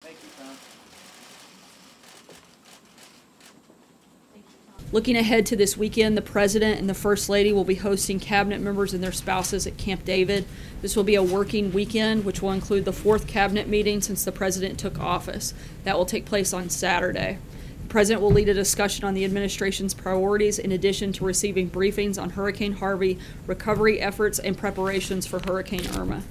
Thank you, Tom. Looking ahead to this weekend, the President and the First Lady will be hosting cabinet members and their spouses at Camp David. This will be a working weekend, which will include the 4th cabinet meeting since the President took office. That will take place on Saturday. The President will lead a discussion on the administration's priorities in addition to receiving briefings on Hurricane Harvey, recovery efforts, and preparations for Hurricane Irma.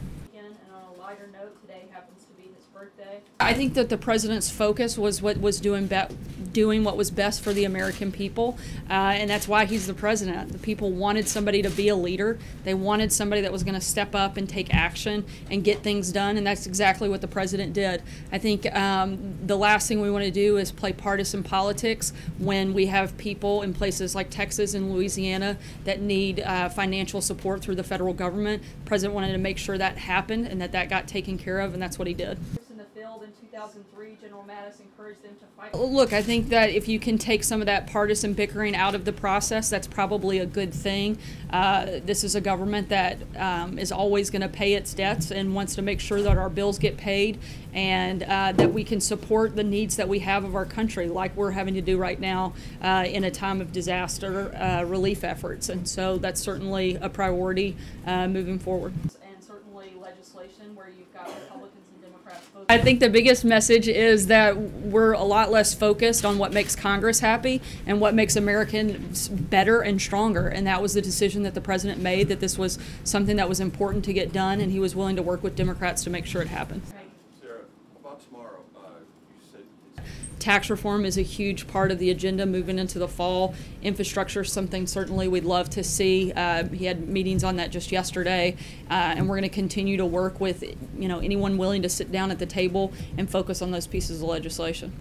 I think that the President's focus was doing what was best for the American people, and that's why he's the President. The people wanted somebody to be a leader. They wanted somebody that was going to step up and take action and get things done, and that's exactly what the President did. I think the last thing we want to do is play partisan politics when we have people in places like Texas and Louisiana that need financial support through the federal government. The President wanted to make sure that happened and that got taken care of, and that's what he did. In 2003, General Mattis encouraged them to fight. Look, I think that if you can take some of that partisan bickering out of the process, that's probably a good thing. This is a government that is always going to pay its debts and wants to make sure that our bills get paid and that we can support the needs that we have of our country, like we're having to do right now in a time of disaster relief efforts. And so that's certainly a priority moving forward. And certainly legislation where you've got Republicans and Democrats both. I think the biggest message is that we're a lot less focused on what makes Congress happy and what makes Americans better and stronger. And that was the decision that the President made, that this was something that was important to get done, and he was willing to work with Democrats to make sure it happened. Sarah, about tomorrow, you said tax reform is a huge part of the agenda moving into the fall. Infrastructure is something certainly we'd love to see. He had meetings on that just yesterday, and we're going to continue to work with anyone willing to sit down at the table and focus on those pieces of legislation.